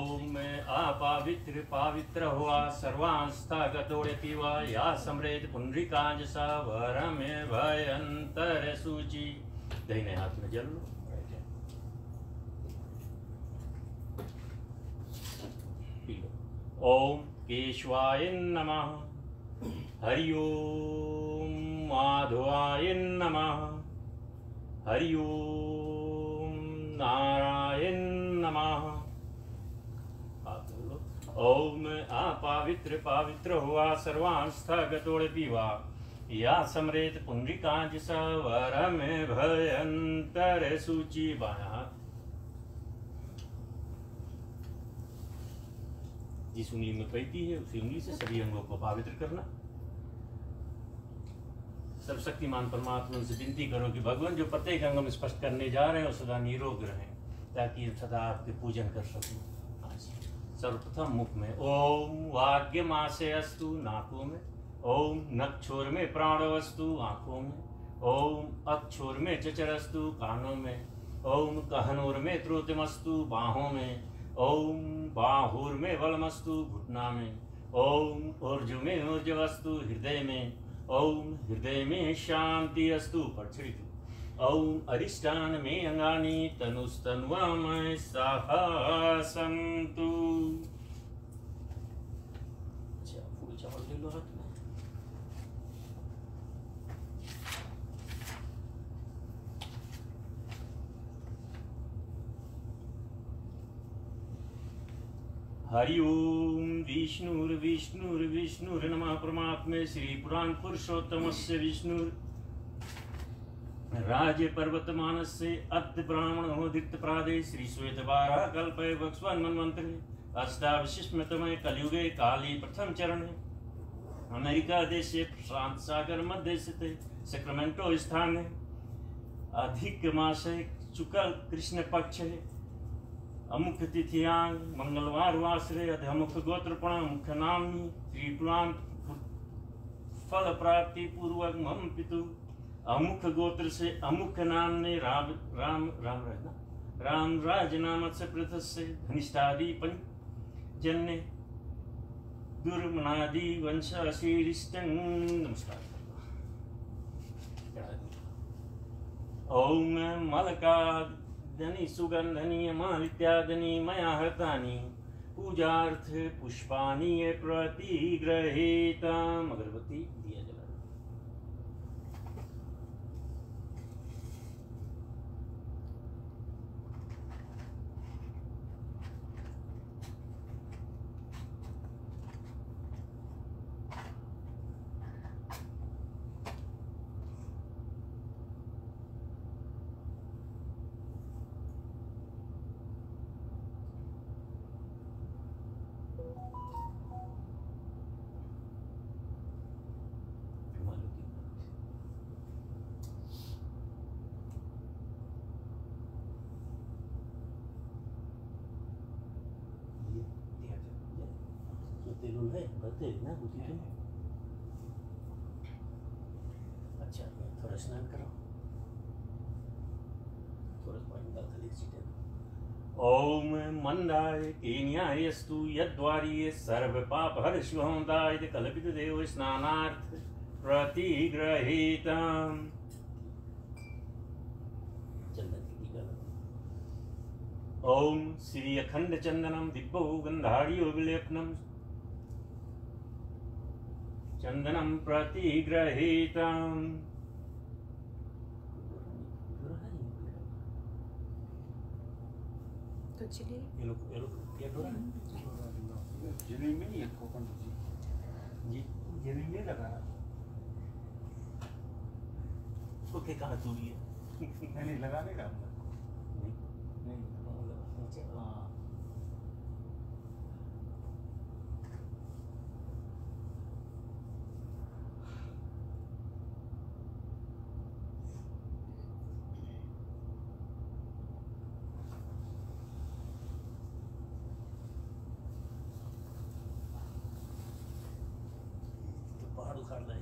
ओम अपावित्र पवित्र हुआ सर्वांस्था गतोड़ती वा या समृत पुंडरीकांज सा वरम भयंतर सूची। दाहिने हाथ में जल लो। ओम केशवाय नमः। हरि ओम माधवाय नमः। हरि ओम नारायण नमः। ओम अपावित्र पवित्र हुआ सर्वांस्था गतोड़ती वा या समृत पुंडरीकांज सा वरम भयंतर सूची। बायां हाथ। जिस उंगली में पैती है उसी उंगली से सभी अंगों को पवित्र करना। सर्वशक्तिमान परमात्मा से विनती करो कि भगवान जो प्रत्येक अंग में स्पष्ट करने जा रहे हैं वो सदा निरोग रहें ताकि सदा आपके पूजन कर सकूं। सर्वप्रथम मुख में ओम वाग्य मासे अस्तु नाकों में। ओम नक्षोर में प्राणवस्तु आंखों में। ओम अक्षोर में चचरस्तु कानों में। ओम कहनोर में त्रोतमस्तु बाहों में। ओम बाहुर में बलमस्तु घुटना में। ओम ऊर्ज में ऊर्जवस्तु हृदय में। ओम हृदय में शांति अस्तु पक्षी। ओम अरिष्टान में अंगानी तनुस्तन्वा में साहा संतु। अच्छा फूल चावल ले लो हाथ में। हरि ओम विष्णुर्विष्णुर्विष्णुर नमः। परमात्मे श्री पुराण पुरुषोत्तमस्य विष्णुर राज पर्वत मानस्य अद्य ब्राह्मणोदित प्रादे श्री श्वेत बारह कल्पे भक्ष्वन मन्वंतरे अष्टाविशिष्टतमे कलयुगे काली प्रथम चरणे अमेरिका देशे प्रशांत सागर मध्य स्थिते सैक्रामेंटो स्थाने अधिक मासे शुक्ल कृष्ण पक्षे अमुख तिथियां मंगलवार वासरे अधमुख गोत्रपण मुख्य नामनी श्री पुराण फल प्राप्ति पूर्वक मम पितु अमुख गोत्र से अमुख नाम ने राम राज नाम से पृथ से धनिष्ठादि पंजन्य दुर्मनादि वंश अशीरिष्टं। नमस्कार। ओम मलका धनी सुगंधनी मालित्यादनी मया हृतानि पूजार्थ पुष्पानि प्रतिगृहीताम्। अगरबत्ती दिया जला। अच्छा थोड़ा स्नान करो। ओम मंदाय कीन्यायस्तु यद्वार्ये सर्व पाप हर्षवंदाय कल्पित देव स्नानार्थ प्रतिगृहीतम्। ओम श्री अखंड चंदनम दिव्यो गंधारियो विलेपनम चंदनम प्रतिगृहीतम्। तो चिली ये लोग क्या हो रहा है? जमीन में नहीं है कोकन जी जमीन में लगा ओके कहाँ दूरी है? नहीं लगाने का नहीं नहीं हाँ पहाड़ उखाड़ रहे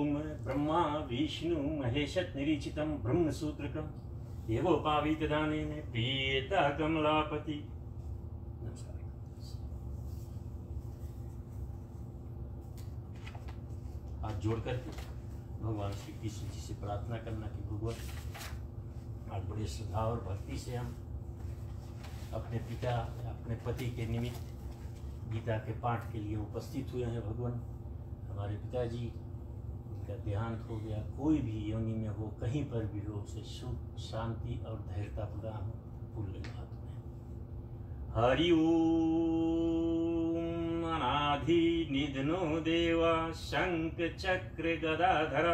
ओम ब्रह्मा विष्णु महेशत निरीचितम ब्रह्म सूत्रकम एवोपावित दानेन पीता कमलापति। नमस्कार। हाथ जोड़ करके भगवान श्री कृष्ण जी से प्रार्थना करना कि भगवान आज बड़ी श्रद्धा और भक्ति से हम अपने पिता अपने पति के निमित्त गीता के पाठ के लिए उपस्थित हुए हैं। भगवान हमारे पिताजी उनका देहांत हो गया, कोई भी योनि में हो, कहीं पर भी हो, उसे सुख शांति और धैर्यता प्रदान हो। फूल ले हाथ में। हरि ओम अनाधि निधनो देवा शंख चक्र गदाधर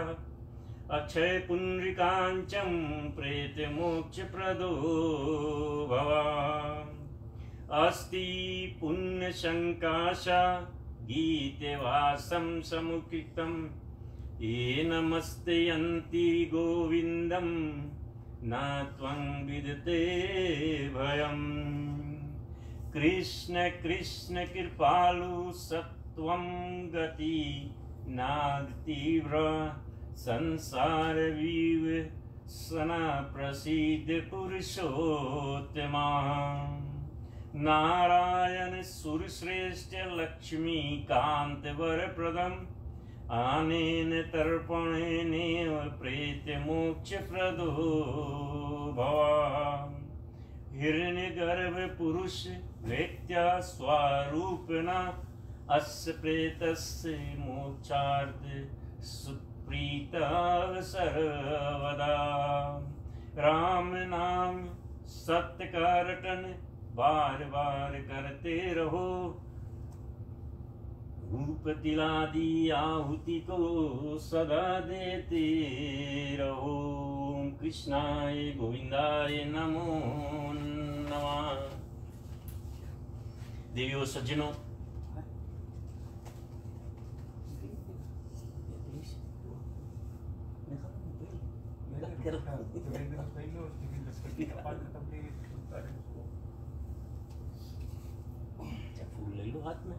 अक्षय पुंडरीकांचम प्रेत मोक्ष प्रदो भवान् अस्ति पुण्य संकाशा गीते वासम समुखितम ये नमस्तेयन्ति गोविंदम न त्वं विदते भयम्। कृष्ण कृष्ण कृपालु सत्वं गति नाग तीव्र संसार वीव सना प्रसिद्ध पुरुषोत्तमा। नारायण सुरश्रेष्ठ लक्ष्मी कांत वरप्रदम आनेन तर्पणेनेव प्रेत मोक्ष प्रदो भवान्। हिरण्यगर्भ पुरुष वेत्या स्वारूपिणा अस्य प्रेतस्य मोक्षार्थ सुप्रीतः सर्वदा। राम नाम सत्य का रटन बार बार करते रहो, धूप तिलादी आहुति को सदा देते रहो। कृष्णाय गोविंदाय नमो नमः। देवियों सज्जनों, फूल ले लो हाथ में।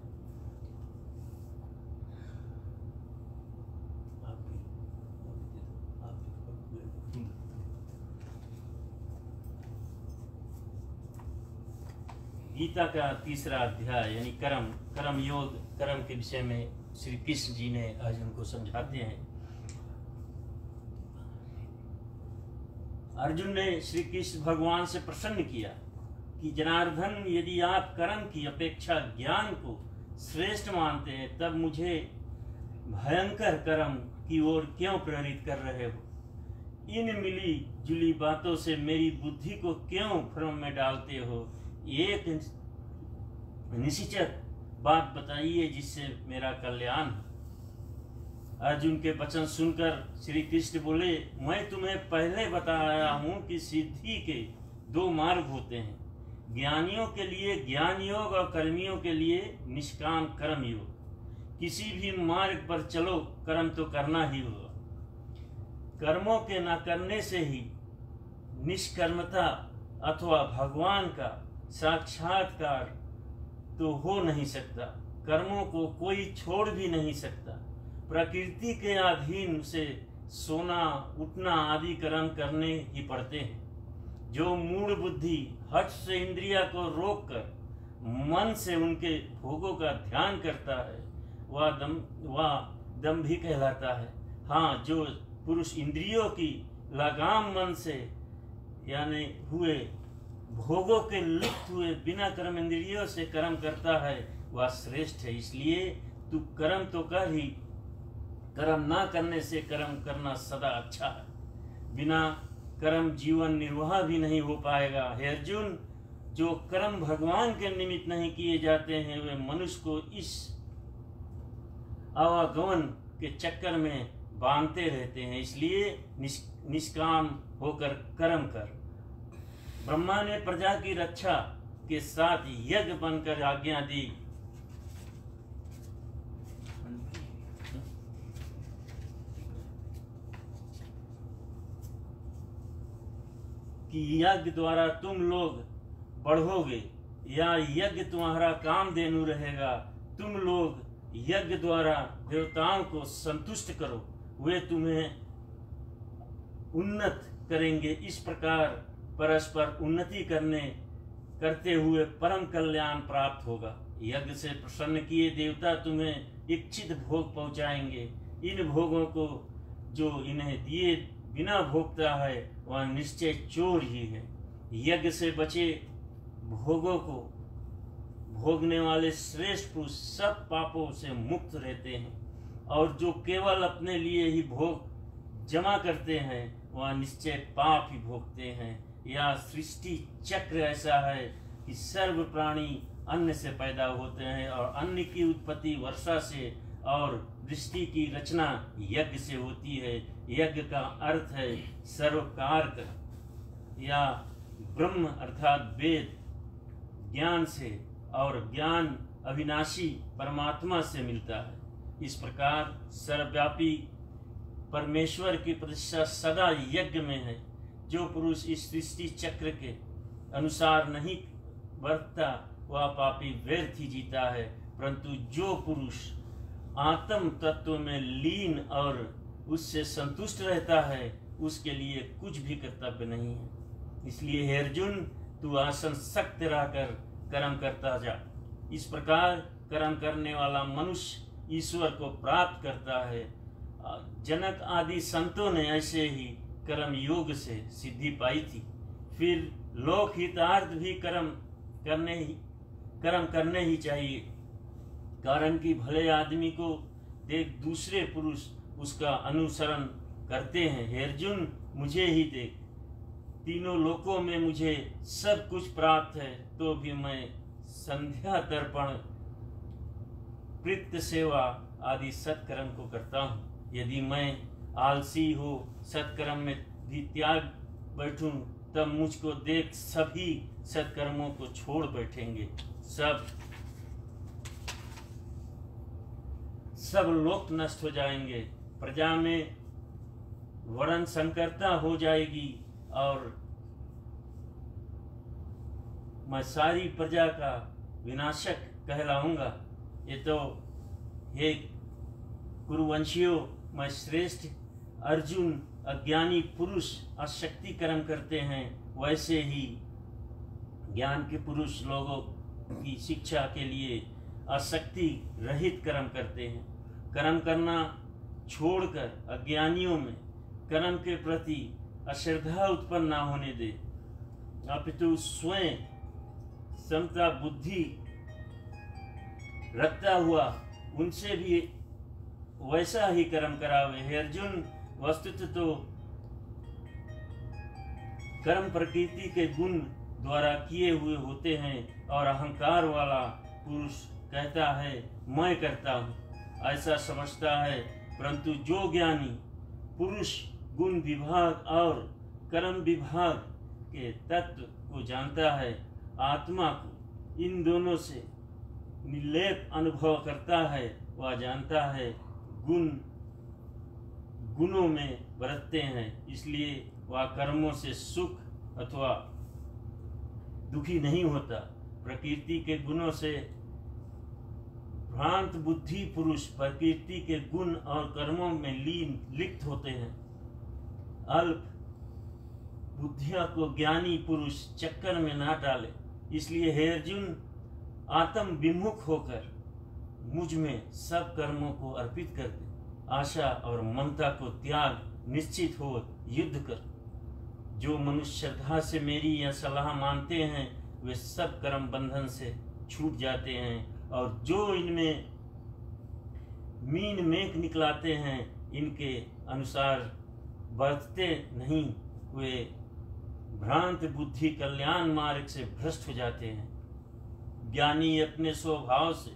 गीता का तीसरा अध्याय यानी कर्म योग, कर्म के विषय में श्री कृष्ण जी ने अर्जुन को समझाते हैं। अर्जुन ने श्री कृष्ण भगवान से प्रसन्न किया कि जनार्दन, यदि आप कर्म की अपेक्षा ज्ञान को श्रेष्ठ मानते हैं तब मुझे भयंकर कर्म की ओर क्यों प्रेरित कर रहे हो? इन मिली जुली बातों से मेरी बुद्धि को क्यों भ्रम में डालते हो? एक निश्चित बात बताइए जिससे मेरा कल्याण हो। अर्जुन के वचन सुनकर श्री कृष्ण बोले, मैं तुम्हें पहले बताया हूं कि सिद्धि के दो मार्ग होते हैं, ज्ञानियों के लिए ज्ञान योग और कर्मियों के लिए निष्काम कर्म योग। किसी भी मार्ग पर चलो, कर्म तो करना ही होगा। कर्मों के न करने से ही निष्कर्मता अथवा भगवान का साक्षात्कार तो हो नहीं सकता। कर्मों को कोई छोड़ भी नहीं सकता। प्रकृति के अधीन से सोना उठना आदि कर्म करने ही पड़ते हैं। जो मूढ़ बुद्धि हठ से इंद्रिया को रोककर मन से उनके भोगों का ध्यान करता है वह दम्भी कहलाता है। हाँ, जो पुरुष इंद्रियों की लगाम मन से यानी हुए भोगों के लिप्त हुए बिना कर्म इंद्रियों से कर्म करता है वह श्रेष्ठ है। इसलिए तू कर्म तो कर ही, कर्म ना करने से कर्म करना सदा अच्छा है। बिना कर्म जीवन निर्वाह भी नहीं हो पाएगा। हे अर्जुन, जो कर्म भगवान के निमित्त नहीं किए जाते हैं वे मनुष्य को इस आवागमन के चक्कर में बांधते रहते हैं। इसलिए निष्काम होकर कर्म कर। ब्रह्मा ने प्रजा की रक्षा के साथ यज्ञ बनकर आज्ञा दी कि यज्ञ द्वारा तुम लोग बढ़ोगे या यज्ञ तुम्हारा कामधेनु रहेगा। तुम लोग यज्ञ द्वारा देवताओं को संतुष्ट करो, वे तुम्हें उन्नत करेंगे। इस प्रकार परस्पर उन्नति करते हुए परम कल्याण प्राप्त होगा। यज्ञ से प्रसन्न किए देवता तुम्हें इच्छित भोग पहुंचाएंगे। इन भोगों को जो इन्हें दिए बिना भोगता है वह निश्चय चोर ही है। यज्ञ से बचे भोगों को भोगने वाले श्रेष्ठ पुरुष सब पापों से मुक्त रहते हैं, और जो केवल अपने लिए ही भोग जमा करते हैं वह निश्चय पाप ही भोगते हैं। यह सृष्टि चक्र ऐसा है कि सर्व प्राणी अन्न से पैदा होते हैं, और अन्न की उत्पत्ति वर्षा से और दृष्टि की रचना यज्ञ से होती है। यज्ञ का अर्थ है सर्वकार या ब्रह्म अर्थात वेद ज्ञान से, और ज्ञान अविनाशी परमात्मा से मिलता है। इस प्रकार सर्वव्यापी परमेश्वर की प्रतिष्ठा सदा यज्ञ में है। जो पुरुष इस सृष्टि चक्र के अनुसार नहीं बरतता वह पापी व्यर्थ ही जीता है, परंतु जो पुरुष आत्म तत्व में लीन और उससे संतुष्ट रहता है उसके लिए कुछ भी कर्तव्य नहीं है। इसलिए हे अर्जुन, तू आसन सख्त रहकर कर्म करता जा। इस प्रकार कर्म करने वाला मनुष्य ईश्वर को प्राप्त करता है। जनक आदि संतों ने ऐसे ही कर्म योग से सिद्धि पाई थी। फिर लोक हितार्थ भी कर्म करने ही चाहिए, कारण कि भले आदमी को देख दूसरे पुरुष उसका अनुसरण करते हैं। हे अर्जुन, मुझे ही देख, तीनों लोकों में मुझे सब कुछ प्राप्त है, तो भी मैं संध्या तर्पण प्रीत सेवा आदि सत्कर्म को करता हूँ। यदि मैं आलसी हो सत्कर्म में भी त्याग बैठूं, तब मुझको देख सभी सत्कर्मों को छोड़ बैठेंगे। सब लोक नष्ट हो जाएंगे, प्रजा में वर्ण संकरता हो जाएगी, और मैं सारी प्रजा का विनाशक कहलाऊंगा। ये तो हे कुरुवंशियों, मैं श्रेष्ठ अर्जुन अज्ञानी पुरुष अशक्ति कर्म करते हैं, वैसे ही ज्ञान के पुरुष लोगों की शिक्षा के लिए आसक्ति रहित कर्म करते हैं। कर्म करना छोड़कर अज्ञानियों में कर्म के प्रति अश्रद्धा उत्पन्न ना होने दे, अपितु स्वयं समता बुद्धि रखता हुआ उनसे भी वैसा ही कर्म करावे। हे अर्जुन, वस्तुतः तो कर्म प्रकृति के गुण द्वारा किए हुए होते हैं, और अहंकार वाला पुरुष कहता है मैं करता हूँ, ऐसा समझता है। परंतु जो ज्ञानी पुरुष गुण विभाग और कर्म विभाग के तत्व को जानता है, आत्मा को इन दोनों से निर्लेप अनुभव करता है, वह जानता है गुणों में बरतते हैं, इसलिए वह कर्मों से सुख अथवा दुखी नहीं होता। प्रकृति के गुणों से भ्रांत बुद्धि पुरुष प्रकृति के गुण और कर्मों में लिप्त होते हैं। अल्प बुद्धिया को ज्ञानी पुरुष चक्कर में ना डाले। इसलिए हे अर्जुन, आत्म विमुख होकर मुझ में सब कर्मों को अर्पित कर दे। आशा और ममता को त्याग, निश्चित हो युद्ध कर। जो मनुष्य श्रद्धा से मेरी यह सलाह मानते हैं वे सब कर्म बंधन से छूट जाते हैं, और जो इनमें मीन मेघ निकलाते हैं इनके अनुसार बरतते नहीं, वे भ्रांत बुद्धि कल्याण मार्ग से भ्रष्ट हो जाते हैं। ज्ञानी अपने स्वभाव से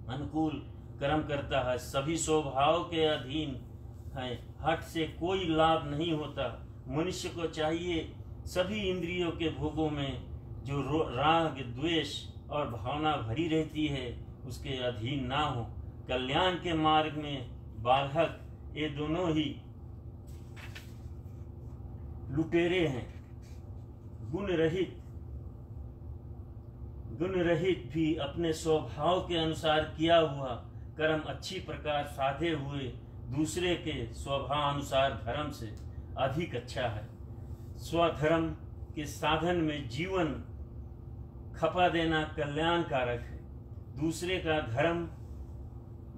अनुकूल कर्म करता है, सभी स्वभाव के अधीन है, हठ से कोई लाभ नहीं होता। मनुष्य को चाहिए सभी इंद्रियों के भोगों में जो राग द्वेष और भावना भरी रहती है उसके अधीन ना हो। कल्याण के मार्ग में बाधक ये दोनों ही लुटेरे हैं। गुण रहित भी अपने स्वभाव के अनुसार किया हुआ कर्म अच्छी प्रकार साधे हुए दूसरे के स्वभावानुसार धर्म से अधिक अच्छा है। स्वधर्म के साधन में जीवन खपा देना कल्याणकारक है। दूसरे का धर्म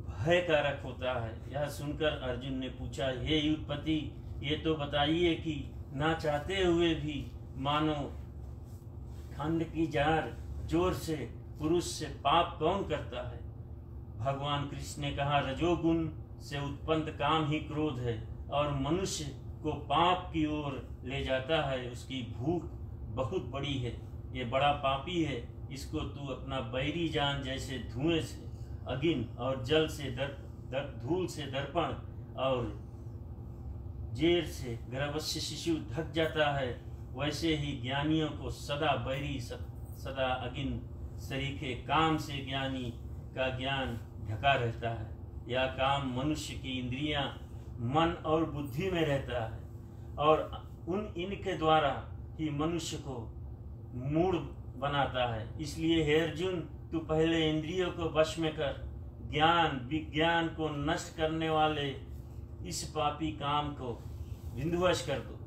भयकारक होता है। यह सुनकर अर्जुन ने पूछा, हे युद्धपति, ये तो बताइए कि ना चाहते हुए भी मानो खंड की जार जोर से पुरुष से पाप कौन करता है? भगवान कृष्ण ने कहा, रजोगुण से उत्पन्न काम ही क्रोध है और मनुष्य को पाप की ओर ले जाता है। उसकी भूख बहुत बड़ी है, ये बड़ा पापी है। इसको तू अपना बैरी जान जैसे धुएं से अग्नि और जल से धूल से दर्पण और जेर से गर्भस्थ शिशु ढक जाता है, वैसे ही ज्ञानियों को सदा बैरी सदा अग्नि सरीखे काम से ज्ञानी का ज्ञान ढका रहता है। यह काम मनुष्य की इंद्रियां, मन और बुद्धि में रहता है और इनके द्वारा ही मनुष्य को मूढ़ बनाता है। इसलिए हे अर्जुन, तू पहले इंद्रियों को वश में कर, ज्ञान विज्ञान को नष्ट करने वाले इस पापी काम को विध्वंस कर दो।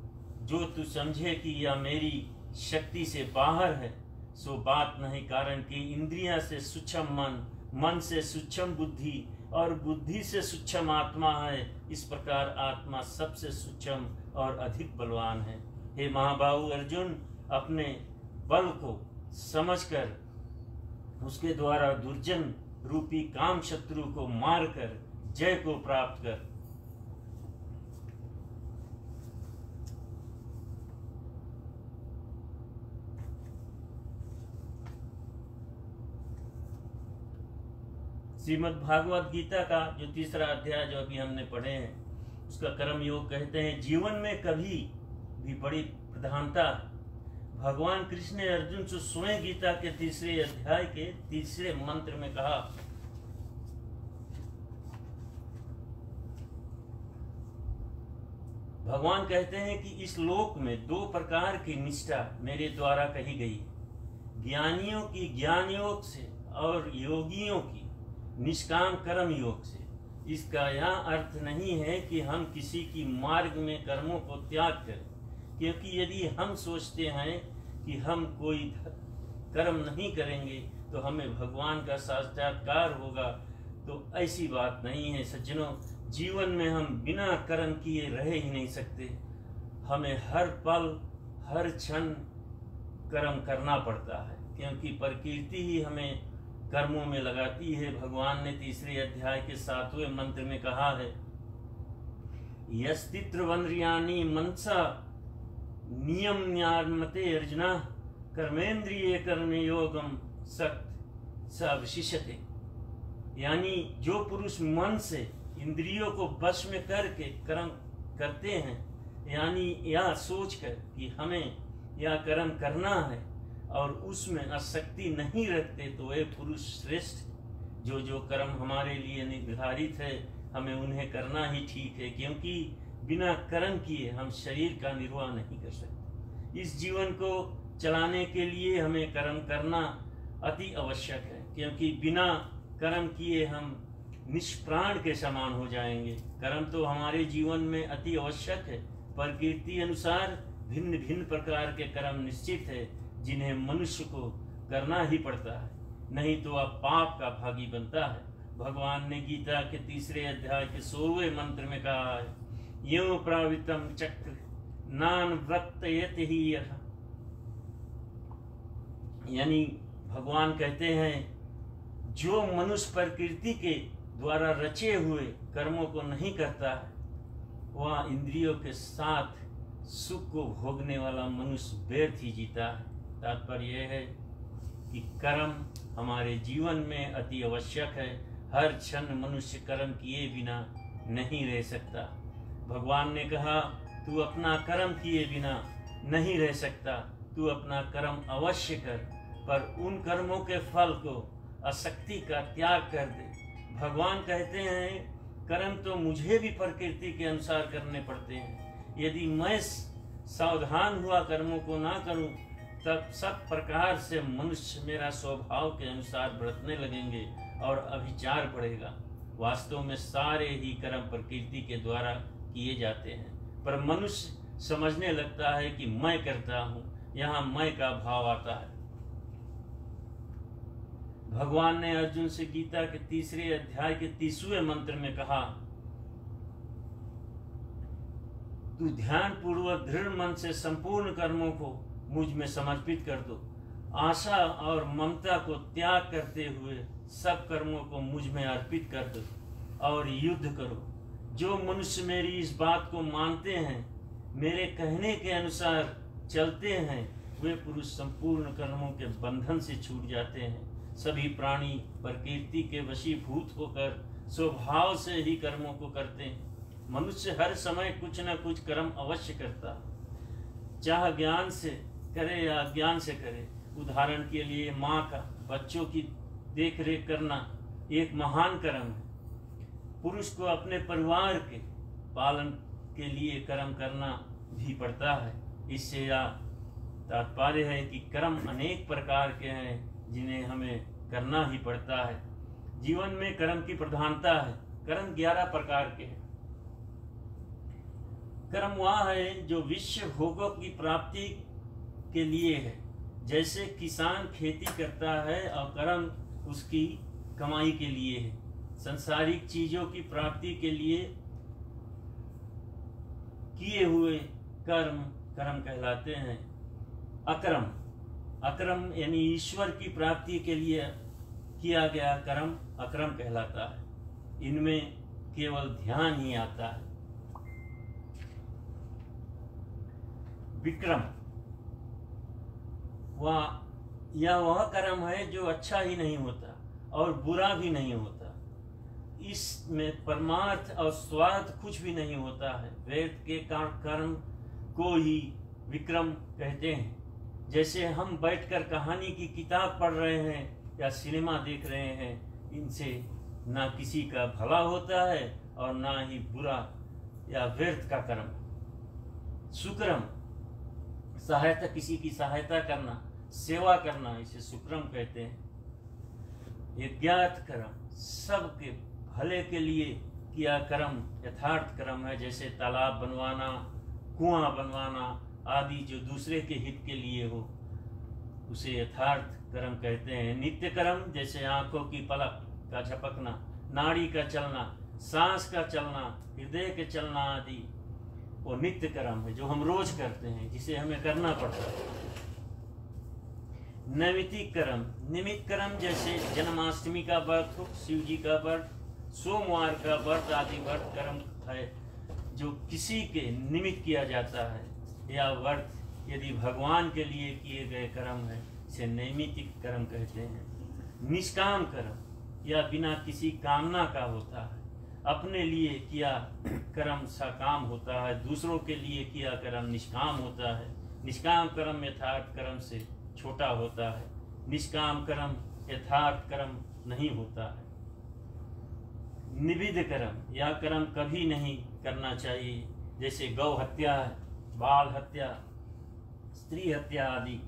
जो तू समझे कि यह मेरी शक्ति से बाहर है, सो बात नहीं, कारण कि इंद्रियां से सूक्ष्म मन, मन से सूक्ष्म बुद्धि और बुद्धि से सूक्ष्म आत्मा है। इस प्रकार आत्मा सबसे सूक्ष्म और अधिक बलवान है। हे महाबाहु अर्जुन, अपने बल को समझकर उसके द्वारा दुर्जन रूपी काम शत्रु को मारकर जय को प्राप्त कर। श्रीमद् भागवत गीता का जो तीसरा अध्याय जो अभी हमने पढ़े हैं, उसका कर्म योग कहते हैं, जीवन में कभी भी बड़ी प्रधानता। भगवान कृष्ण ने अर्जुन से स्वयं गीता के तीसरे अध्याय के तीसरे मंत्र में कहा, भगवान कहते हैं कि इस लोक में दो प्रकार की निष्ठा मेरे द्वारा कही गई, ज्ञानियों की ज्ञान योग से और योगियों की निष्काम कर्म योग से। इसका यह अर्थ नहीं है कि हम किसी की मार्ग में कर्मों को त्याग करें, क्योंकि यदि हम सोचते हैं कि हम कोई कर्म नहीं करेंगे तो हमें भगवान का साक्षात्कार होगा, तो ऐसी बात नहीं है। सज्जनों, जीवन में हम बिना कर्म किए रह ही नहीं सकते। हमें हर पल हर क्षण कर्म करना पड़ता है, क्योंकि प्रकृति ही हमें कर्मों में लगाती है। भगवान ने तीसरे अध्याय के 7वें मंत्र में कहा है, यस्तित्रवन्द्रियाणि मनसा नियम न्यामते अर्जुना कर्मेंद्रिय कर्म योगम सक्त सविशिष्यते। यानी जो पुरुष मन से इंद्रियों को वश में करके कर्म करते हैं, यानी यह सोचकर कि हमें यह कर्म करना है और उसमें आसक्ति नहीं रखते, तो वे पुरुष श्रेष्ठ। जो कर्म हमारे लिए निर्धारित है, हमें उन्हें करना ही ठीक है, क्योंकि बिना कर्म किए हम शरीर का निर्वाह नहीं कर सकते। इस जीवन को चलाने के लिए हमें कर्म करना अति आवश्यक है, क्योंकि बिना कर्म किए हम निष्प्राण के समान हो जाएंगे। कर्म तो हमारे जीवन में अति आवश्यक है। प्रकृति अनुसार भिन्न भिन्न प्रकार के कर्म निश्चित है, जिन्हें मनुष्य को करना ही पड़ता है, नहीं तो आप पाप का भागी बनता है। भगवान ने गीता के तीसरे अध्याय के 16वें मंत्र में कहा है, यो प्रावृतम चक्र नानवृत्तयति ही यः। यानी भगवान कहते हैं, जो मनुष्य प्रकृति के द्वारा रचे हुए कर्मों को नहीं करता है, वह इंद्रियों के साथ सुख को भोगने वाला मनुष्य व्यर्थ ही जीता है। तात्पर्य यह है कि कर्म हमारे जीवन में अति आवश्यक है। हर क्षण मनुष्य कर्म किए बिना नहीं रह सकता। भगवान ने कहा, तू अपना कर्म किए बिना नहीं रह सकता, तू अपना कर्म अवश्य कर, पर उन कर्मों के फल को आसक्ति का त्याग कर दे। भगवान कहते हैं, कर्म तो मुझे भी प्रकृति के अनुसार करने पड़ते हैं। यदि मैं सावधान हुआ कर्मों को ना करूं, तब सब प्रकार से मनुष्य मेरा स्वभाव के अनुसार बरतने लगेंगे और अभिचार बढ़ेगा। वास्तव में सारे ही कर्म प्रकृति के द्वारा किए जाते हैं, पर मनुष्य समझने लगता है कि मैं करता हूँ। यहाँ मैं का भाव आता है। भगवान ने अर्जुन से गीता के 3 अध्याय के 30वें मंत्र में कहा, तू ध्यान पूर्वक दृढ़ मन से संपूर्ण कर्मों को मुझ में समर्पित कर दो। आशा और ममता को त्याग करते हुए सब कर्मों को मुझ में अर्पित कर दो और युद्ध करो। जो मनुष्य मेरी इस बात को मानते हैं, मेरे कहने के अनुसार चलते हैं, वे पुरुष संपूर्ण कर्मों के बंधन से छूट जाते हैं। सभी प्राणी प्रकृति के वशीभूत होकर स्वभाव से ही कर्मों को करते हैं। मनुष्य हर समय कुछ न कुछ कर्म अवश्य करता है, चाहे ज्ञान से करे या अज्ञान से करे। उदाहरण के लिए माँ का बच्चों की देख रेख करना एक महान कर्म है। पुरुष को अपने परिवार के पालन के लिए कर्म करना भी पड़ता है। इससे यह तात्पर्य है कि कर्म अनेक प्रकार के हैं जिन्हें हमें करना ही पड़ता है। जीवन में कर्म की प्रधानता है। कर्म 11 प्रकार के हैं। कर्म वह है जो विश्व भोगों की प्राप्ति के लिए है। जैसे किसान खेती करता है और कर्म उसकी कमाई के लिए है। संसारिक चीजों की प्राप्ति के लिए किए हुए कर्म कर्म कहलाते हैं। अकर्म अकर्म यानी ईश्वर की प्राप्ति के लिए किया गया कर्म अकर्म कहलाता है। इनमें केवल ध्यान ही आता है। विक्रम वह कर्म है जो अच्छा ही नहीं होता और बुरा भी नहीं होता। इसमें परमार्थ और स्वार्थ कुछ भी नहीं होता है। वेद के कर्म को ही विक्रम कहते हैं। जैसे हम बैठकर कहानी की किताब पढ़ रहे हैं या सिनेमा देख रहे हैं, इनसे ना किसी का भला होता है और ना ही बुरा या व्यर्थ का कर्म। सुक्रम सहायता, किसी की सहायता करना, सेवा करना, इसे सुक्रम कहते हैं। यज्ञात कर्म सबके भले के लिए किया कर्म यथार्थ कर्म है। जैसे तालाब बनवाना, कुआं बनवाना आदि जो दूसरे के हित के लिए हो, उसे यथार्थ कर्म कहते हैं। नित्य कर्म जैसे आंखों की पलक का झपकना, नाड़ी का चलना, सांस का चलना, हृदय के चलना आदि वो नित्य कर्म है जो हम रोज करते हैं, जिसे हमें करना पड़ता है। नैमित्तिक कर्म, निमित्त कर्म जैसे जन्माष्टमी का व्रत हो, शिव जी का व्रत, सोमवार का व्रत आदि व्रत कर्म है जो किसी के निमित्त किया जाता है। या व्रत यदि भगवान के लिए किए गए कर्म है, इसे नैमित्तिक कर्म कहते हैं। निष्काम कर्म या बिना किसी कामना का होता है। अपने लिए किया कर्म सकाम होता है, दूसरों के लिए किया कर्म निष्काम होता है। निष्काम कर्म यथार्थ कर्म से छोटा होता है। निष्काम कर्म यथार्थ कर्म नहीं होता है। निविद कर्म, यह कर्म कभी नहीं करना चाहिए, जैसे गौ हत्या, बाल हत्या, स्त्री हत्या आदि,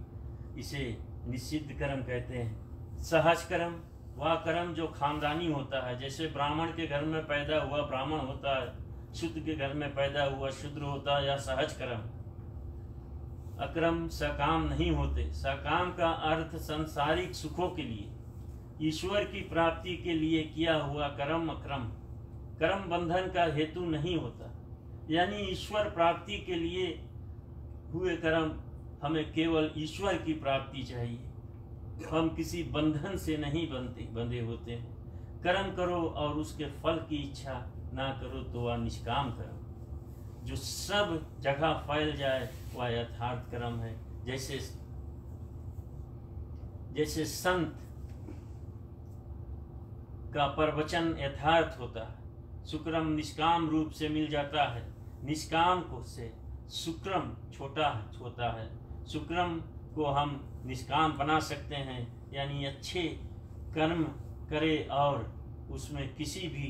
इसे निषिद्ध कर्म कहते हैं। सहज कर्म वह कर्म जो खानदानी होता है, जैसे ब्राह्मण के घर में पैदा हुआ ब्राह्मण होता है, शूद्र के घर में पैदा हुआ शूद्र होता है, या सहज कर्म। अक्रम सकाम नहीं होते। सकाम का अर्थ सांसारिक सुखों के लिए, ईश्वर की प्राप्ति के लिए किया हुआ कर्म अक्रम। कर्म बंधन का हेतु नहीं होता, यानी ईश्वर प्राप्ति के लिए हुए कर्म, हमें केवल ईश्वर की प्राप्ति चाहिए। हम किसी बंधन से नहीं बंधे होते हैं। कर्म करो और उसके फल की इच्छा ना करो तो वह निष्काम कर्म। जो सब जगह फैल जाए वह यथार्थ कर्म है। जैसे संत का प्रवचन यथार्थ होता है। सुक्रम निष्काम रूप से मिल जाता है। निष्काम को से सुक्रम छोटा होता है। सुक्रम को हम निष्काम बना सकते हैं, यानी अच्छे कर्म करें और उसमें किसी भी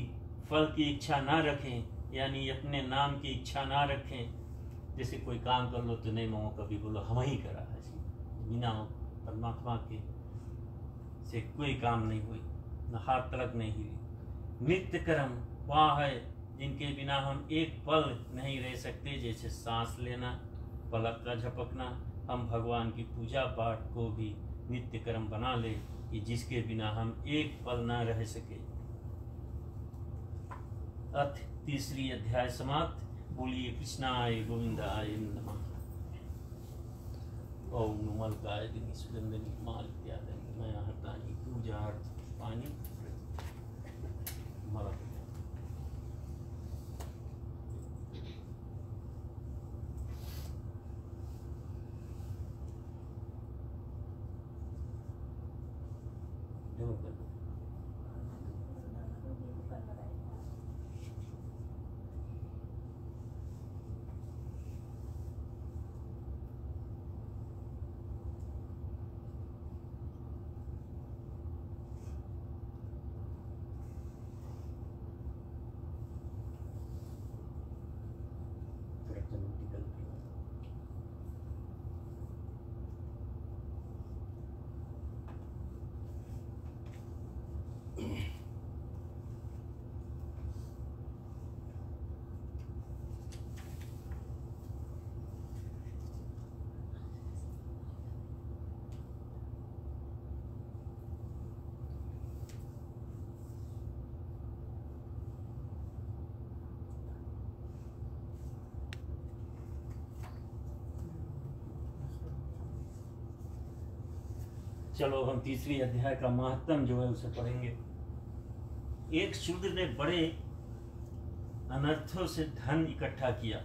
फल की इच्छा ना रखें, यानी अपने नाम की इच्छा ना रखें। जैसे कोई काम कर लो तो नहीं मांगो, कभी बोलो हम ही करा है, बिना परमात्मा के से कोई काम नहीं हुई, न हाथ तलक नहीं हुई। नित्य कर्म वह है जिनके बिना हम एक पल नहीं रह सकते, जैसे सांस लेना, पलक का झपकना। हम भगवान की पूजा पाठ को भी नित्य कर्म बना ले कि जिसके बिना हम एक पल ना रह सके। अथ तीसरी अध्याय समाप्त। बोलिए कृष्णाय गोविंदाय नमः। ओम नमलकाय दिनी सुगंधनि माल इत्यादि नया हटाई पूजा अर्थ पानी मल। चलो हम तीसरी अध्याय का महत्तम जो है उसे पढ़ेंगे। एक शूद्र ने बड़े अनर्थों से धन इकट्ठा किया।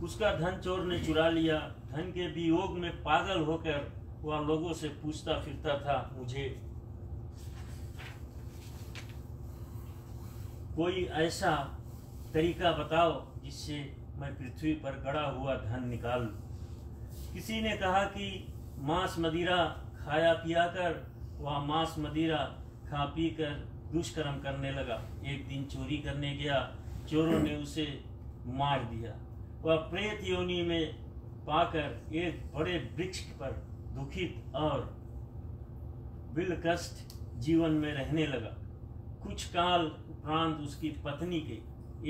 उसका धन चोर ने चुरा लिया। धन के वियोग में पागल होकर वह लोगों से पूछता फिरता था, मुझे कोई ऐसा तरीका बताओ जिससे मैं पृथ्वी पर गड़ा हुआ धन निकाल लूं। किसी ने कहा कि मांस मदिरा खाया पिया कर वह मांस मदिरा खा पी कर दुष्कर्म करने लगा। एक दिन चोरी करने गया, चोरों ने उसे मार दिया। वह प्रेत योनि में पाकर एक बड़े वृक्ष पर दुखित और बिल कष्ट जीवन में रहने लगा। कुछ काल उपरांत उसकी पत्नी के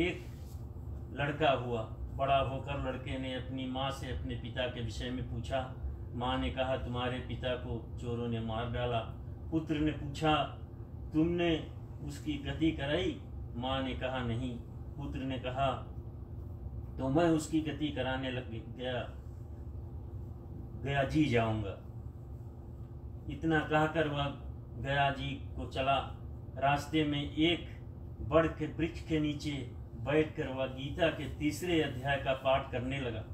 एक लड़का हुआ। बड़ा होकर लड़के ने अपनी माँ से अपने पिता के विषय में पूछा। माँ ने कहा, तुम्हारे पिता को चोरों ने मार डाला। पुत्र ने पूछा, तुमने उसकी गति कराई? माँ ने कहा, नहीं। पुत्र ने कहा, तो मैं उसकी गति कराने लग गया जी जाऊंगा। इतना कहकर वह गया जी को चला। रास्ते में एक बड़ के वृक्ष के नीचे बैठकर वह गीता के तीसरे अध्याय का पाठ करने लगा।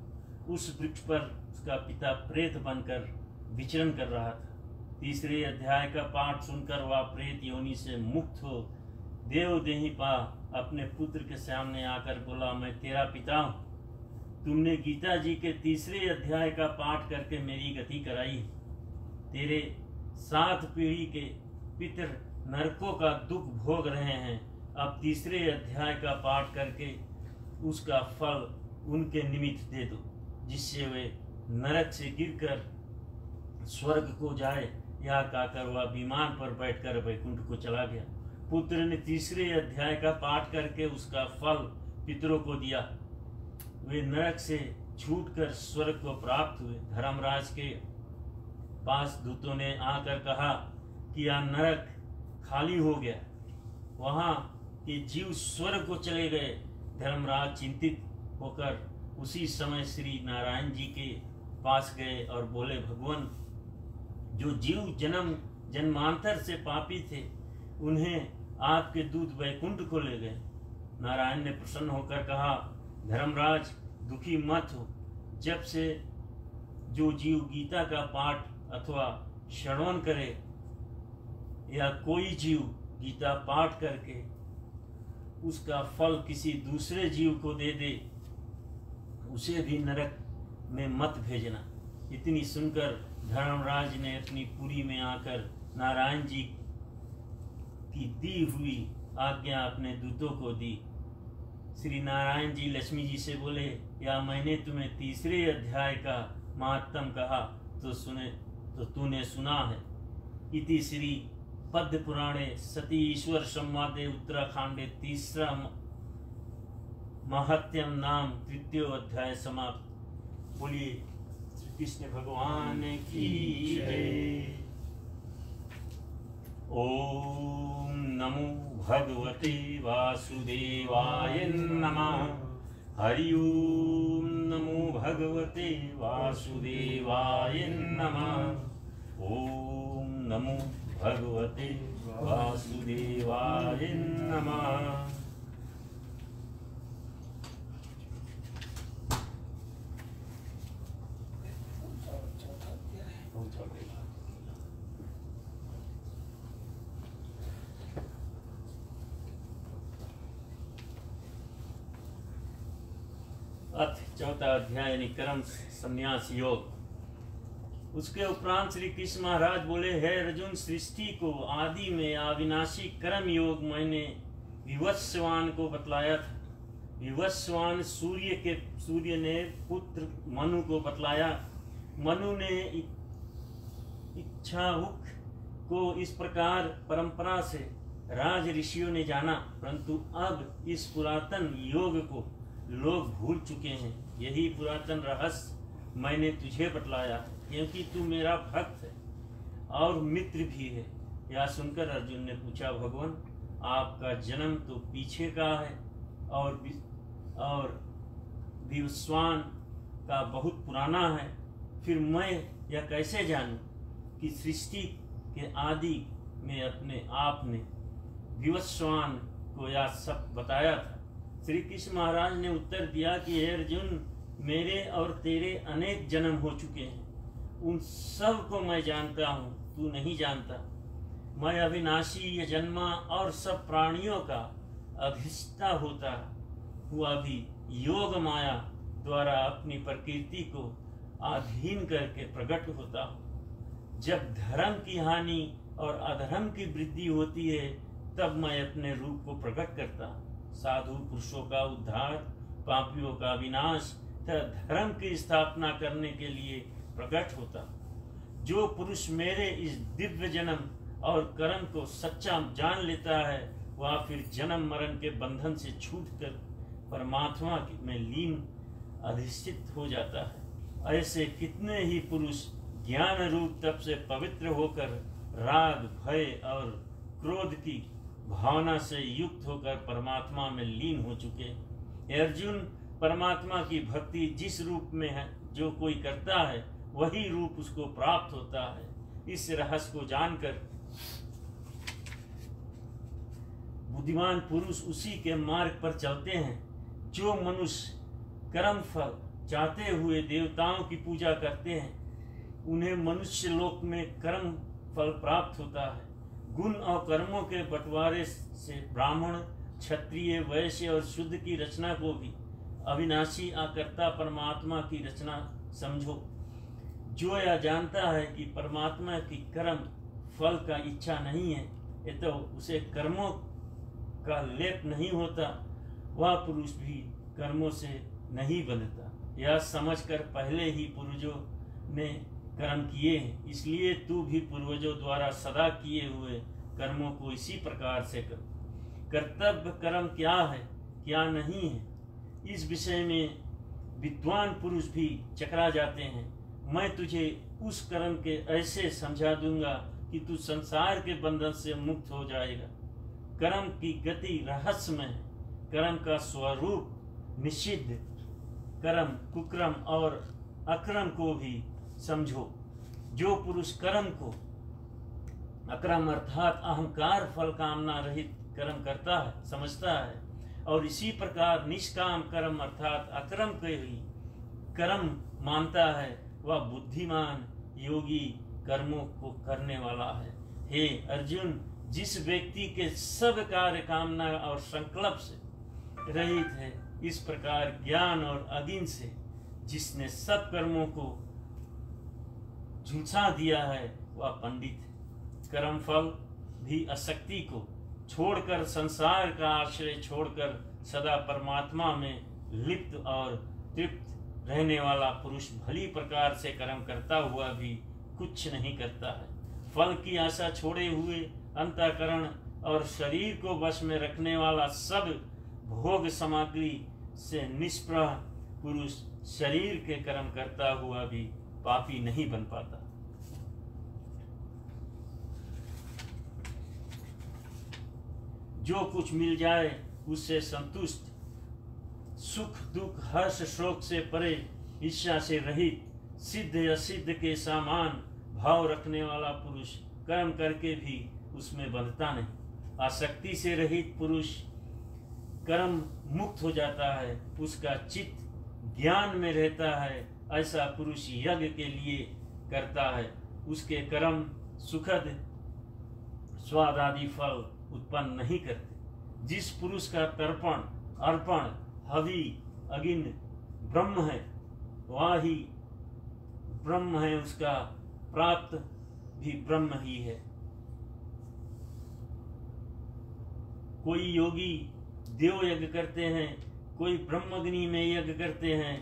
उस वृक्ष पर उसका पिता प्रेत बनकर विचरण कर रहा था। तीसरे अध्याय का पाठ सुनकर वह प्रेत योनि से मुक्त हो देवदेही पा अपने पुत्र के सामने आकर बोला, मैं तेरा पिता हूँ। तुमने गीता जी के तीसरे अध्याय का पाठ करके मेरी गति कराई। तेरे 7 पीढ़ी के पितर नरकों का दुख भोग रहे हैं। अब तीसरे अध्याय का पाठ करके उसका फल उनके निमित्त दे दो, जिससे वे नरक से गिरकर स्वर्ग को जाए। यह कहकर वह विमान पर बैठकर वैकुंठ को चला गया। पुत्र ने तीसरे अध्याय का पाठ करके उसका फल पितरों को दिया। वे नरक से छूटकर स्वर्ग को प्राप्त हुए। धर्मराज के पास दूतों ने आकर कहा कि यह नरक खाली हो गया, वहाँ के जीव स्वर्ग को चले गए। धर्मराज चिंतित होकर उसी समय श्री नारायण जी के पास गए और बोले, भगवान, जो जीव जन्मांतर से पापी थे उन्हें आपके दूत वैकुंठ को ले गए। नारायण ने प्रसन्न होकर कहा, धर्मराज दुखी मत हो। जब से जो जीव गीता का पाठ अथवा श्रवण करे या कोई जीव गीता पाठ करके उसका फल किसी दूसरे जीव को दे दे, उसे भी नरक में मत भेजना। इतनी सुनकर धर्मराज ने अपनी पुरी में आकर नारायण जी की दी हुई आज्ञा अपने दूतों को दी। श्री नारायण जी लक्ष्मी जी से बोले, या मैंने तुम्हें तीसरे अध्याय का महात्म कहा तो तूने सुना है। इति श्री पद्य पुराणे सती ईश्वर संवादे उत्तराखंडे 3रा महात्यम नाम 3य अध्याय समाप्त। बोलिए श्री कृष्ण भगवान की जय। ओम नमो भगवते वासुदेवाय नमः। हरि ओम नमो भगवते वासुदेवाय नमः। ओम नमो भगवते वासुदेवाय नमः। अथ 4था अध्याय निक्रम संन्यास योग। उसके उपरांत श्री कृष्ण महाराज बोले, हे अर्जुन, सृष्टि को आदि में अविनाशी कर्म योग मैंने विवस्वान को बतलाया था। विवस्वान सूर्य ने पुत्र मनु को बतलाया। मनु ने इच्छाहुक को इस प्रकार परंपरा से राज ऋषियों ने जाना, परंतु अब इस पुरातन योग को लोग भूल चुके हैं। यही पुरातन रहस्य मैंने तुझे बतलाया, क्योंकि तू मेरा भक्त है और मित्र भी है। यह सुनकर अर्जुन ने पूछा, भगवान, आपका जन्म तो पीछे का है और विवस्वान का बहुत पुराना है, फिर मैं यह कैसे जानूं कि सृष्टि के आदि में अपने आप ने विवस्वान को यह सब बताया था। श्री कृष्ण महाराज ने उत्तर दिया कि हे अर्जुन, मेरे और तेरे अनेक जन्म हो चुके हैं, उन सब को मैं जानता हूँ, तू नहीं जानता। मैं अविनाशी जन्मा और सब प्राणियों का अधिष्ठा होता हुआ भी योग माया द्वारा अपनी प्रकृति को अधीन करके प्रकट होता हूँ। जब धर्म की हानि और अधर्म की वृद्धि होती है, तब मैं अपने रूप को प्रकट करता हूँ। साधु पुरुषों का उद्धार, पापियों का विनाश तथा धर्म की स्थापना करने के लिए प्रकट होता। जो पुरुष मेरे इस दिव्य जन्म और कर्म को सच्चा जान लेता है, वह फिर जन्म मरण के बंधन से छूटकर परमात्मा में लीन अधिष्ठित हो जाता है। ऐसे कितने ही पुरुष ज्ञान रूप तप से पवित्र होकर राग, भय और क्रोध की भावना से युक्त होकर परमात्मा में लीन हो चुके। अर्जुन, परमात्मा की भक्ति जिस रूप में है जो कोई करता है, वही रूप उसको प्राप्त होता है। इस रहस्य को जानकर बुद्धिमान पुरुष उसी के मार्ग पर चलते हैं। जो मनुष्य कर्म फल चाहते हुए देवताओं की पूजा करते हैं, उन्हें मनुष्य लोक में कर्म फल प्राप्त होता है। गुण और कर्मों के बंटवारे से ब्राह्मण, क्षत्रिय, वैश्य और शुद्ध की रचना को भी अविनाशी आकर्ता परमात्मा की रचना समझो। जो यह जानता है कि परमात्मा की कर्म फल का इच्छा नहीं है, तो उसे कर्मों का लेप नहीं होता, वह पुरुष भी कर्मों से नहीं बंधता। यह समझकर पहले ही पूर्वजों ने कर्म किए हैं, इसलिए तू भी पूर्वजों द्वारा सदा किए हुए कर्मों को इसी प्रकार से कर। कर्तव्य कर्म क्या है, क्या नहीं है, इस विषय में विद्वान पुरुष भी चकरा जाते हैं। मैं तुझे उस कर्म के ऐसे समझा दूंगा कि तू संसार के बंधन से मुक्त हो जाएगा। कर्म की गति रहस्यमय है। कर्म का स्वरूप निषिद्ध, कर्म, कुकर्म और अक्रम को भी समझो। जो पुरुष कर्म को अक्रम अर्थात अहंकार फल कामना रहित कर्म करता है, समझता है, और इसी प्रकार निष्काम कर्म अर्थात अक्रम को ही कर्म मानता है, वह बुद्धिमान योगी कर्मों को करने वाला है। हे अर्जुन, जिस व्यक्ति के सब कार्य कामना और संकल्प से रहित है, इस प्रकार ज्ञान और अधीन से जिसने सब कर्मों को झुलसा दिया है, वह पंडित है। कर्म फल भी आसक्ति को छोड़कर, संसार का आश्रय छोड़कर सदा परमात्मा में लिप्त और तृप्त रहने वाला पुरुष भली प्रकार से कर्म करता हुआ भी कुछ नहीं करता है। फल की आशा छोड़े हुए अंतःकरण और शरीर को वश में रखने वाला सब भोग सामग्री से निष्प्रह पुरुष शरीर के कर्म करता हुआ भी पापी नहीं बन पाता। जो कुछ मिल जाए उससे संतुष्ट, सुख दुख हर्ष शोक से परे, ईर्ष्या से रहित, सिद्ध असिद्ध के समान भाव रखने वाला पुरुष कर्म करके भी उसमें बंधता नहीं। आसक्ति से रहित पुरुष कर्म मुक्त हो जाता है, उसका चित्त ज्ञान में रहता है। ऐसा पुरुष यज्ञ के लिए करता है, उसके कर्म सुखद स्वाद आदि फल उत्पन्न नहीं करते। जिस पुरुष का तर्पण अर्पण हवि अग्नि ब्रह्म है, वह ही ब्रह्म है, उसका प्राप्त भी ब्रह्म ही है। कोई योगी देव यज्ञ करते हैं, कोई ब्रह्मग्नि में यज्ञ करते हैं,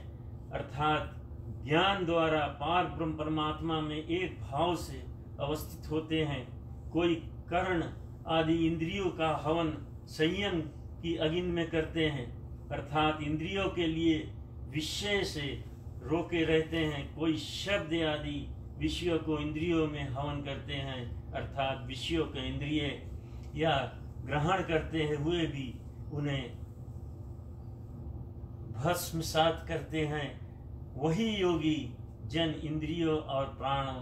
अर्थात ज्ञान द्वारा पार ब्रह्म परमात्मा में एक भाव से अवस्थित होते हैं। कोई कर्ण आदि इंद्रियों का हवन संयम की अग्नि में करते हैं, अर्थात इंद्रियों के लिए विषय से रोके रहते हैं। कोई शब्द आदि विषयों को इंद्रियों में हवन करते हैं, अर्थात विषयों के इंद्रिय या ग्रहण करते हुए भी उन्हें भस्मसात करते हैं। वही योगी जन इंद्रियों और प्राणों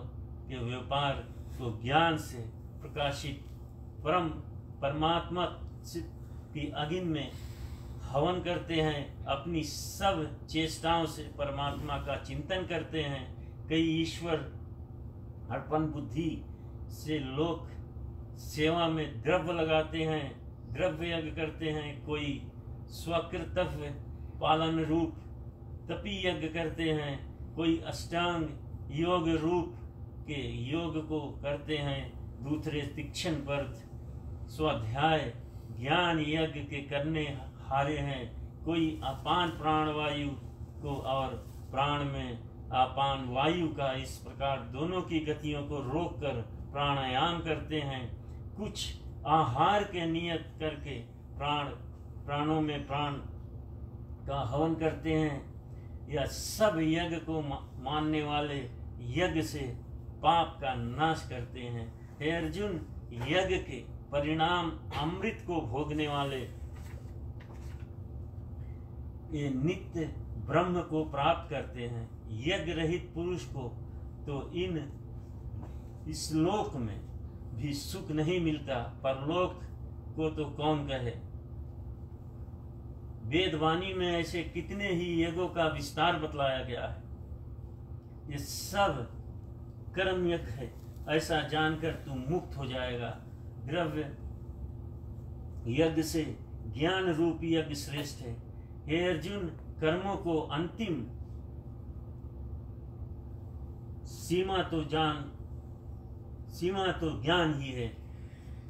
के व्यापार को ज्ञान से प्रकाशित परमात्मा की अग्नि में हवन करते हैं। अपनी सब चेष्टाओं से परमात्मा का चिंतन करते हैं। कई ईश्वर अर्पण बुद्धि से लोग सेवा में द्रव्य लगाते हैं, द्रव्य यज्ञ करते हैं। कोई स्वकृतव्य पालन रूप तपी यज्ञ करते हैं, कोई अष्टांग योग रूप के योग को करते हैं। दूसरे तीक्ष्ण व्रत स्वाध्याय ज्ञान यज्ञ के करने हारे हैं। कोई अपान प्राण वायु को और प्राण में अपान वायु का इस प्रकार दोनों की गतियों को रोककर प्राणायाम करते हैं। कुछ आहार के नियत करके प्राणों में प्राण का हवन करते हैं। यह सब यज्ञ को मानने वाले यज्ञ से पाप का नाश करते हैं। हे अर्जुन, यज्ञ के परिणाम अमृत को भोगने वाले ये नित्य ब्रह्म को प्राप्त करते हैं। यज्ञ रहित पुरुष को तो इस लोक में भी सुख नहीं मिलता, परलोक को तो कौन कहे। वेदवाणी में ऐसे कितने ही यज्ञों का विस्तार बतलाया गया है। ये सब कर्म यज्ञ है, ऐसा जानकर तू मुक्त हो जाएगा। द्रव्य यज्ञ से ज्ञान रूपी यज्ञ श्रेष्ठ है। हे अर्जुन, कर्मों को अंतिम सीमा तो ज्ञान ही है।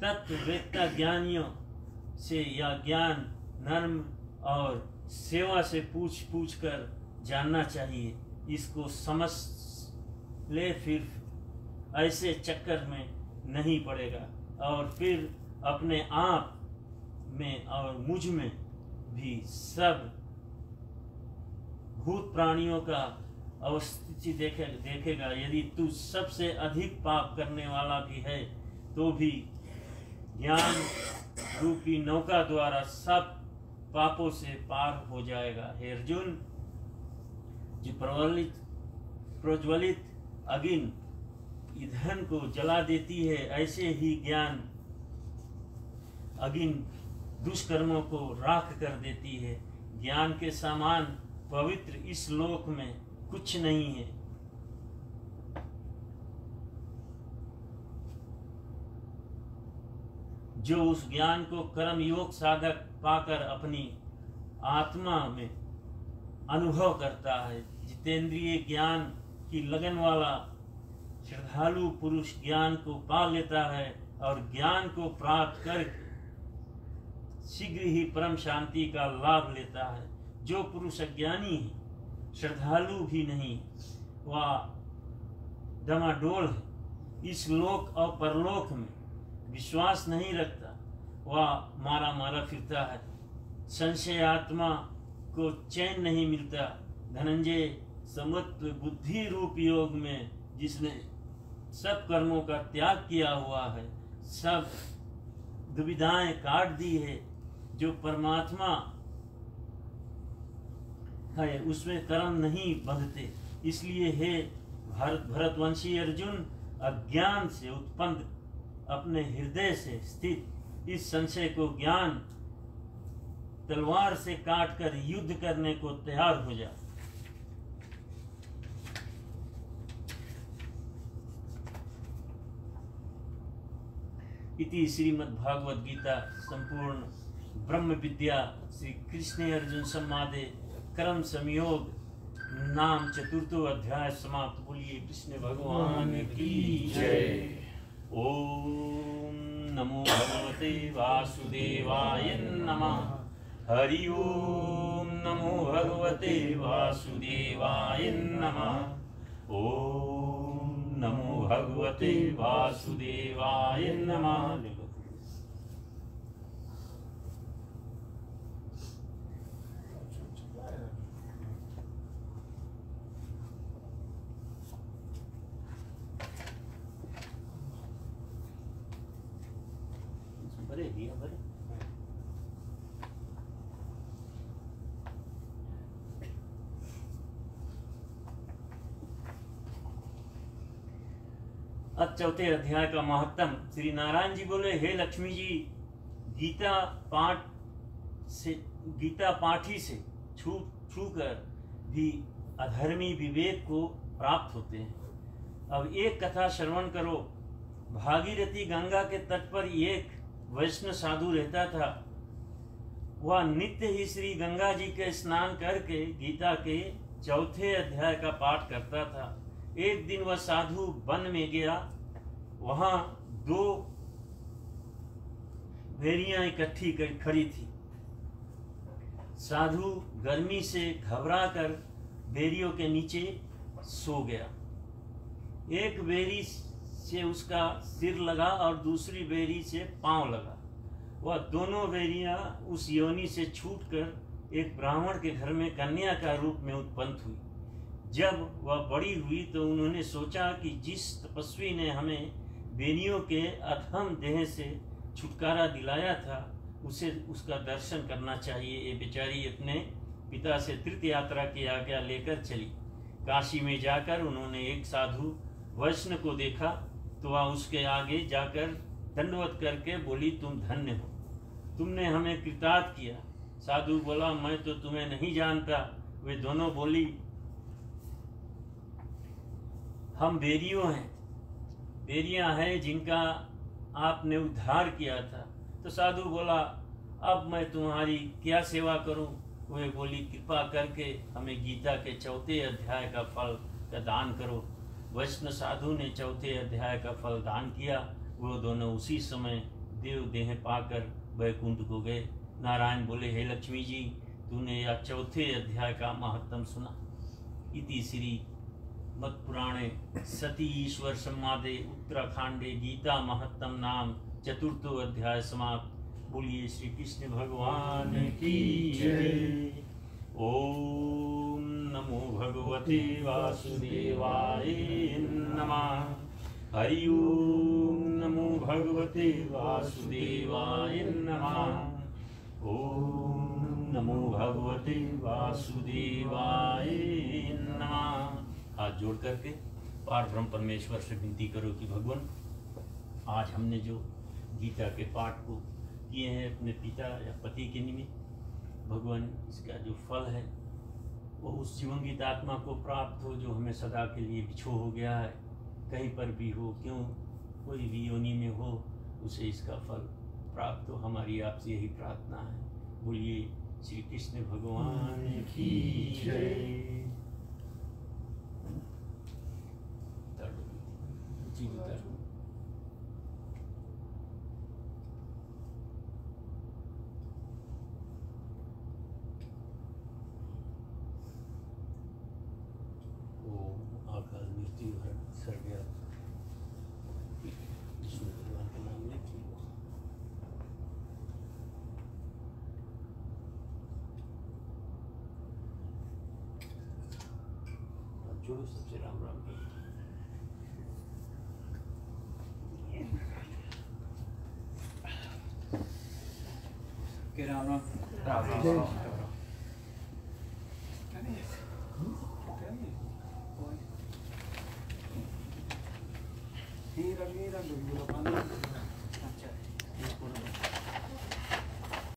तत्व वेत्ता ज्ञानियों से या ज्ञान नर्म और सेवा से पूछ कर जानना चाहिए। इसको समझ ले, फिर ऐसे चक्कर में नहीं पड़ेगा और फिर अपने आप में और मुझ में भी सब भूत प्राणियों का अवस्थिति देखेगा। यदि तू सबसे अधिक पाप करने वाला भी है तो भी ज्ञान रूपी नौका द्वारा सब पापों से पार हो जाएगा। हे अर्जुन, जो प्रज्वलित अग्नि ईंधन को जला देती है, ऐसे ही ज्ञान अग्नि दुष्कर्मों को राख कर देती है। ज्ञान के समान पवित्र इस लोक में कुछ नहीं है। जो उस ज्ञान को कर्म योग साधक पाकर अपनी आत्मा में अनुभव करता है। जितेंद्रिय ज्ञान की लगन वाला श्रद्धालु पुरुष ज्ञान को पा लेता है और ज्ञान को प्राप्त कर शीघ्र ही परम शांति का लाभ लेता है। जो पुरुष अज्ञानी है, श्रद्धालु भी नहीं, वह डमाडोल है। इस लोक और परलोक में विश्वास नहीं रखता वह मारा मारा फिरता है। संशय आत्मा को चैन नहीं मिलता। धनंजय समत्व बुद्धि रूप योग में जिसने सब कर्मों का त्याग किया हुआ है, सब दुविधाएं काट दी है, जो परमात्मा है उसमें कर्म नहीं बंधते। इसलिए हे भरतवंशी अर्जुन, अज्ञान से उत्पन्न अपने हृदय से स्थित इस संशय को ज्ञान तलवार से काटकर युद्ध करने को तैयार हो जा। इति श्रीमद्भागवत गीता संपूर्ण ब्रह्म विद्या श्री कृष्ण अर्जुन संवादे कर्म संयोग नाम चतुर्थो अध्याय समाप्त। बोलिए कृष्ण भगवान की जय। ओम नमो भगवते वासुदेवाय नमः। हरि ओम नमो भगवते वासुदेवाय नमः। ओम नमो भगवते वासुदेवाय नमः। अब चौथे अध्याय का महत्तम। श्री नारायण जी बोले, हे लक्ष्मी जी, गीता पाठी से छू कर भी अधर्मी विवेक को प्राप्त होते हैं। अब एक कथा श्रवण करो। भागीरथी गंगा के तट पर एक वैष्णव साधु रहता था। वह नित्य ही श्री गंगा जी के स्नान करके गीता के चौथे अध्याय का पाठ करता था। एक दिन वह साधु वन में गया। वहां दो भेड़ियां इकट्ठी खड़ी थी। साधु गर्मी से घबराकर भेड़ियों के नीचे सो गया। एक भेड़ी से उसका सिर लगा और दूसरी भेड़ी से पांव लगा। वह दोनों भेड़ियां उस योनि से छूटकर एक ब्राह्मण के घर में कन्या का रूप में उत्पन्न हुई। जब वह बड़ी हुई तो उन्होंने सोचा कि जिस तपस्वी ने हमें बेनियों के अधम देह से छुटकारा दिलाया था उसे उसका दर्शन करना चाहिए। ये बेचारी अपने पिता से तीर्थ यात्रा की आज्ञा लेकर चली। काशी में जाकर उन्होंने एक साधु वैष्णव को देखा तो वह उसके आगे जाकर दंडवत करके बोली, तुम धन्य हो, तुमने हमें कृतार्थ किया। साधु बोला, मैं तो तुम्हें नहीं जानता। वे दोनों बोली, हम बेरियों हैं, बेरियां हैं जिनका आपने उद्धार किया था। तो साधु बोला, अब मैं तुम्हारी क्या सेवा करूं? वे बोली, कृपा करके हमें गीता के चौथे अध्याय का फल का दान करो। वैष्णव साधु ने चौथे अध्याय का फल दान किया। वो दोनों उसी समय देव देह पाकर वैकुंठ को गए। नारायण बोले, हे लक्ष्मी जी, तूने यह चौथे अध्याय का महत्तम सुना। इति श्री मत्पुराणे सती ईश्वर संवादे उत्तराखंडे गीता महत्तम नाम चतुर्थो अध्याय समाप्त। बोलिए श्री कृष्ण भगवान की जय। ओम नमो भगवते वासुदेवाय नमः। हरि ओम नमो भगवते वासुदेवाय नमः। ओम नमो भगवते वासुदेवाय नमः। हाथ जोड़ करके पार ब्रह्म परमेश्वर से विनती करो कि भगवान, आज हमने जो गीता के पाठ को किए हैं अपने पिता या पति के निमित्त, भगवान इसका जो फल है वो उस जीवंगित आत्मा को प्राप्त हो जो हमें सदा के लिए बिछो हो गया है, कहीं पर भी हो, क्यों कोई भी योनि में हो, उसे इसका फल प्राप्त हो। हमारी आपसे यही प्रार्थना है। बोलिए श्री कृष्ण भगवान की जय। ओम आकाश मृत्यु हर सर्वव्यापी विष्णु भगवान आपका नाम लिखिए। आप जुड़ो, सबसे राम राम करो। के राम राम राम राम जय। राम। क्या नहीं है? क्या नहीं है? कोई। हीरा हीरा डूबी पानी